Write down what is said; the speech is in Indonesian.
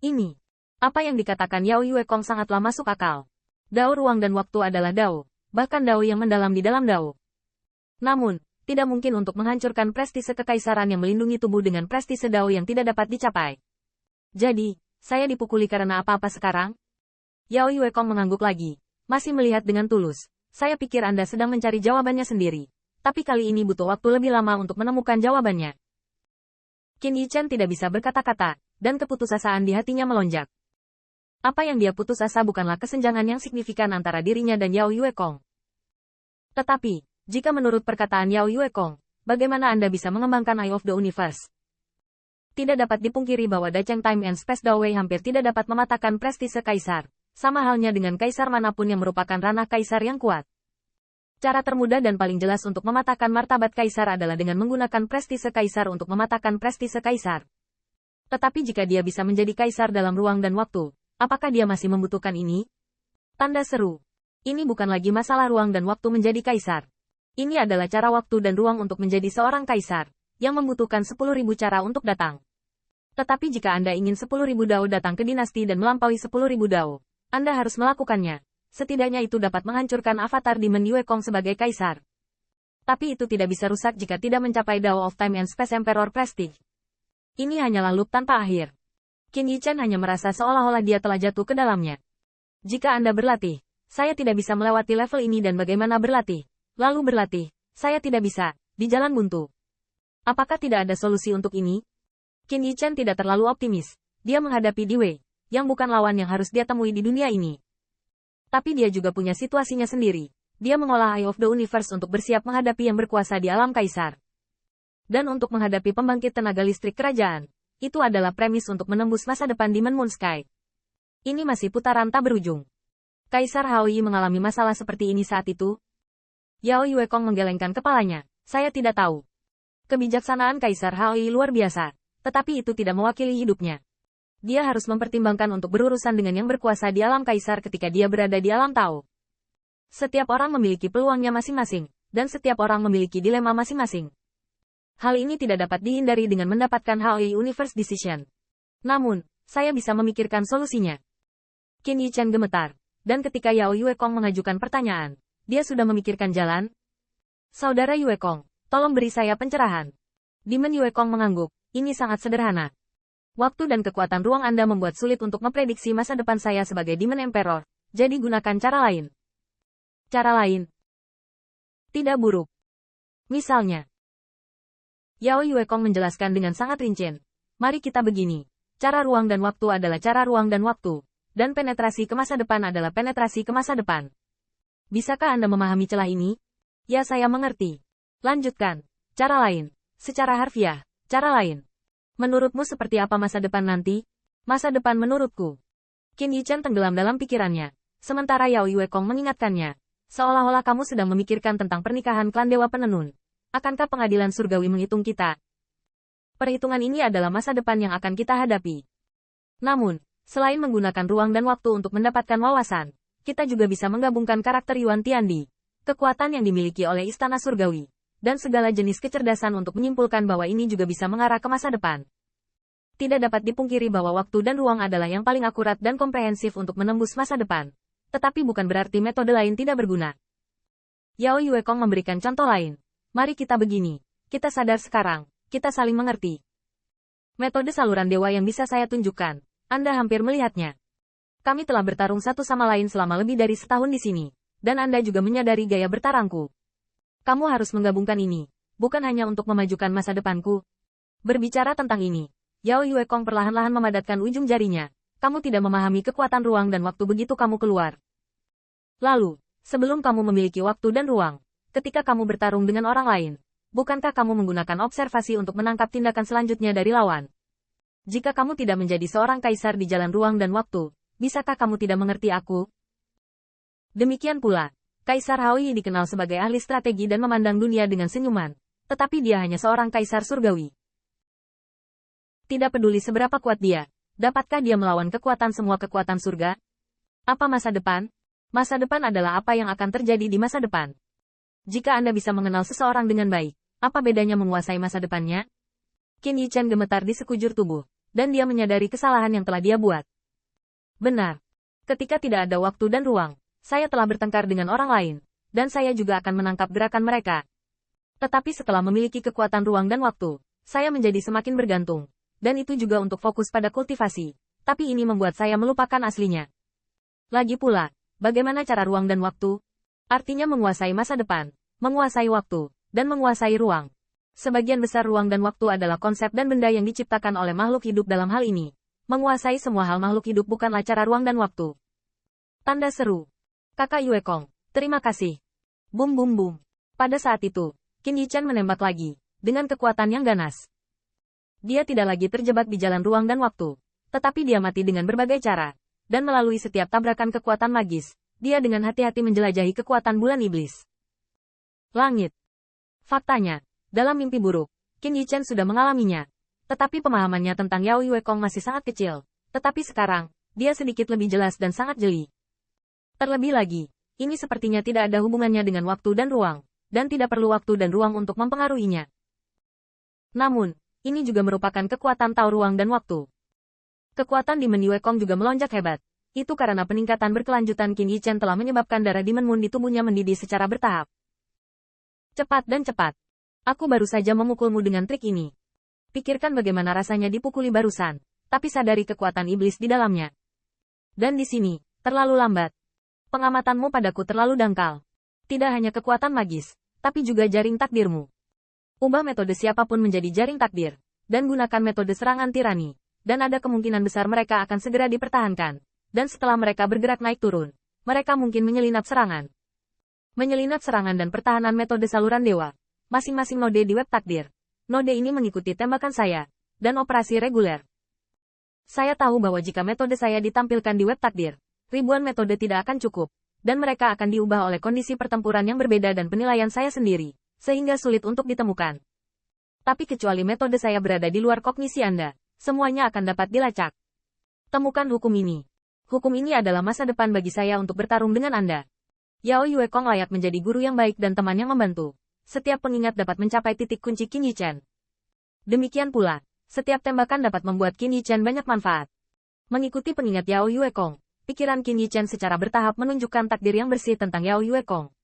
Ini. Apa yang dikatakan Yao Yuekong sangatlah masuk akal. Dao ruang dan waktu adalah Dao, bahkan Dao yang mendalam di dalam Dao. Namun, tidak mungkin untuk menghancurkan prestise kekaisaran yang melindungi tubuh dengan prestise Dao yang tidak dapat dicapai. Jadi, saya dipukuli karena apa-apa sekarang? Yao Yuekong mengangguk lagi, masih melihat dengan tulus. Saya pikir Anda sedang mencari jawabannya sendiri. Tapi kali ini butuh waktu lebih lama untuk menemukan jawabannya. Qin Yichen tidak bisa berkata-kata, dan keputusasaan di hatinya melonjak. Apa yang dia putus asa bukanlah kesenjangan yang signifikan antara dirinya dan Yao Yuekong. Tetapi, jika menurut perkataan Yao Yuekong, bagaimana Anda bisa mengembangkan Eye of the Universe? Tidak dapat dipungkiri bahwa Dacheng Time and Space Dawei hampir tidak dapat mematahkan prestise kaisar, sama halnya dengan kaisar manapun yang merupakan ranah kaisar yang kuat. Cara termudah dan paling jelas untuk mematahkan martabat kaisar adalah dengan menggunakan prestise kaisar untuk mematahkan prestise kaisar. Tetapi jika dia bisa menjadi kaisar dalam ruang dan waktu, apakah dia masih membutuhkan ini? Tanda seru. Ini bukan lagi masalah ruang dan waktu menjadi kaisar. Ini adalah cara waktu dan ruang untuk menjadi seorang kaisar, yang membutuhkan 10.000 cara untuk datang. Tetapi jika Anda ingin 10.000 Dao datang ke dinasti dan melampaui 10.000 Dao, Anda harus melakukannya. Setidaknya itu dapat menghancurkan avatar Demon Yuekong sebagai kaisar. Tapi itu tidak bisa rusak jika tidak mencapai Dao of Time and Space Emperor Prestige. Ini hanyalah loop tanpa akhir. Qin Yichen hanya merasa seolah-olah dia telah jatuh ke dalamnya. Jika Anda berlatih, saya tidak bisa melewati level ini dan bagaimana berlatih. Lalu berlatih, saya tidak bisa, di jalan buntu. Apakah tidak ada solusi untuk ini? Qin Yichen tidak terlalu optimis. Dia menghadapi Diwei, yang bukan lawan yang harus dia temui di dunia ini. Tapi dia juga punya situasinya sendiri. Dia mengolah Eye of the Universe untuk bersiap menghadapi yang berkuasa di alam kaisar. Dan untuk menghadapi pembangkit tenaga listrik kerajaan. Itu adalah premis untuk menembus masa depan Demon Moon Sky. Ini masih putaran tak berujung. Kaisar Haoyi mengalami masalah seperti ini saat itu. Yao Yuekong menggelengkan kepalanya. Saya tidak tahu. Kebijaksanaan Kaisar Haoyi luar biasa. Tetapi itu tidak mewakili hidupnya. Dia harus mempertimbangkan untuk berurusan dengan yang berkuasa di alam kaisar ketika dia berada di alam Tao. Setiap orang memiliki peluangnya masing-masing. Dan setiap orang memiliki dilema masing-masing. Hal ini tidak dapat dihindari dengan mendapatkan Haoyi Universe Decision. Namun, saya bisa memikirkan solusinya. Qin Yichen gemetar. Dan ketika Yao Yuekong mengajukan pertanyaan, dia sudah memikirkan jalan. Saudara Yuekong, tolong beri saya pencerahan. Demon Yuekong mengangguk, ini sangat sederhana. Waktu dan kekuatan ruang Anda membuat sulit untuk memprediksi masa depan saya sebagai Demon Emperor, jadi gunakan cara lain. Cara lain? Tidak buruk. Misalnya, Yao Yuekong menjelaskan dengan sangat rinci. Mari kita begini. Cara ruang dan waktu adalah cara ruang dan waktu. Dan penetrasi ke masa depan adalah penetrasi ke masa depan. Bisakah Anda memahami celah ini? Ya, saya mengerti. Lanjutkan. Cara lain. Secara harfiah. Cara lain. Menurutmu seperti apa masa depan nanti? Masa depan menurutku. Qin Yichen tenggelam dalam pikirannya. Sementara Yao Yuekong mengingatkannya. Seolah-olah kamu sedang memikirkan tentang pernikahan klan Dewa Penenun. Akankah pengadilan surgawi menghitung kita? Perhitungan ini adalah masa depan yang akan kita hadapi. Namun, selain menggunakan ruang dan waktu untuk mendapatkan wawasan, kita juga bisa menggabungkan karakter Yuan Tiandi, kekuatan yang dimiliki oleh Istana Surgawi, dan segala jenis kecerdasan untuk menyimpulkan bahwa ini juga bisa mengarah ke masa depan. Tidak dapat dipungkiri bahwa waktu dan ruang adalah yang paling akurat dan komprehensif untuk menembus masa depan. Tetapi bukan berarti metode lain tidak berguna. Yao Yuekong memberikan contoh lain. Mari kita begini. Kita sadar sekarang. Kita saling mengerti. Metode saluran dewa yang bisa saya tunjukkan. Anda hampir melihatnya. Kami telah bertarung satu sama lain selama lebih dari setahun di sini. Dan Anda juga menyadari gaya bertarangku. Kamu harus menggabungkan ini. Bukan hanya untuk memajukan masa depanku. Berbicara tentang ini. Yao Yuekong perlahan-lahan memadatkan ujung jarinya. Kamu tidak memahami kekuatan ruang dan waktu begitu kamu keluar. Lalu, sebelum kamu memiliki waktu dan ruang. Ketika kamu bertarung dengan orang lain, bukankah kamu menggunakan observasi untuk menangkap tindakan selanjutnya dari lawan? Jika kamu tidak menjadi seorang kaisar di jalan ruang dan waktu, bisakah kamu tidak mengerti aku? Demikian pula, Kaisar Haoyi dikenal sebagai ahli strategi dan memandang dunia dengan senyuman, tetapi dia hanya seorang kaisar surgawi. Tidak peduli seberapa kuat dia, dapatkah dia melawan kekuatan semua kekuatan surga? Apa masa depan? Masa depan adalah apa yang akan terjadi di masa depan. Jika Anda bisa mengenal seseorang dengan baik, apa bedanya menguasai masa depannya? Qin Yichen gemetar di sekujur tubuh. dan dia menyadari kesalahan yang telah dia buat. Benar. Ketika tidak ada waktu dan ruang, saya telah bertengkar dengan orang lain, dan saya juga akan menangkap gerakan mereka. Tetapi setelah memiliki kekuatan ruang dan waktu, saya menjadi semakin bergantung, dan itu juga untuk fokus pada kultivasi, tapi ini membuat saya melupakan aslinya. Lagi pula, bagaimana cara ruang dan waktu? Artinya menguasai masa depan, menguasai waktu, dan menguasai ruang. Sebagian besar ruang dan waktu adalah konsep dan benda yang diciptakan oleh makhluk hidup dalam hal ini. Menguasai semua hal makhluk hidup bukanlah cara ruang dan waktu. Tanda seru. Kakak Yue Kong, terima kasih. Bum bum bum. Pada saat itu, Qin Yichan menembak lagi, dengan kekuatan yang ganas. Dia tidak lagi terjebak di jalan ruang dan waktu, tetapi dia mati dengan berbagai cara, dan melalui setiap tabrakan kekuatan magis, dia dengan hati-hati menjelajahi kekuatan bulan iblis. Langit. Faktanya, dalam mimpi buruk, Qin Yichan sudah mengalaminya. Tetapi pemahamannya tentang Yao Yue Kong masih sangat kecil. Tetapi sekarang, dia sedikit lebih jelas dan sangat jeli. Terlebih lagi, ini sepertinya tidak ada hubungannya dengan waktu dan ruang, dan tidak perlu waktu dan ruang untuk mempengaruhinya. Namun, ini juga merupakan kekuatan Tao ruang dan waktu. Kekuatan Demon Yue Kong juga melonjak hebat. Itu karena peningkatan berkelanjutan Qin Yichan telah menyebabkan darah Demon Moon di tubuhnya mendidih secara bertahap. Cepat dan cepat. Aku baru saja memukulmu dengan trik ini. Pikirkan bagaimana rasanya dipukuli barusan, tapi sadari kekuatan iblis di dalamnya. Dan di sini, terlalu lambat. Pengamatanmu padaku terlalu dangkal. Tidak hanya kekuatan magis, tapi juga jaring takdirmu. Ubah metode siapapun menjadi jaring takdir, dan gunakan metode serangan tirani, dan ada kemungkinan besar mereka akan segera dipertahankan. Dan setelah mereka bergerak naik turun, mereka mungkin menyelinap serangan. Menyelinap serangan dan pertahanan metode saluran dewa, masing-masing node di web takdir. Node ini mengikuti tembakan saya, dan operasi reguler. Saya tahu bahwa jika metode saya ditampilkan di web takdir, ribuan metode tidak akan cukup, dan mereka akan diubah oleh kondisi pertempuran yang berbeda dan penilaian saya sendiri, sehingga sulit untuk ditemukan. Tapi kecuali metode saya berada di luar kognisi Anda, semuanya akan dapat dilacak. Temukan hukum ini. Hukum ini adalah masa depan bagi saya untuk bertarung dengan Anda. Yao Yue Kong layak menjadi guru yang baik dan teman yang membantu. Setiap pengingat dapat mencapai titik kunci Qin Yichan. Demikian pula, setiap tembakan dapat membuat Qin Yichan banyak manfaat. Mengikuti pengingat Yao Yue Kong, pikiran Qin Yichan secara bertahap menunjukkan takdir yang bersih tentang Yao Yue Kong.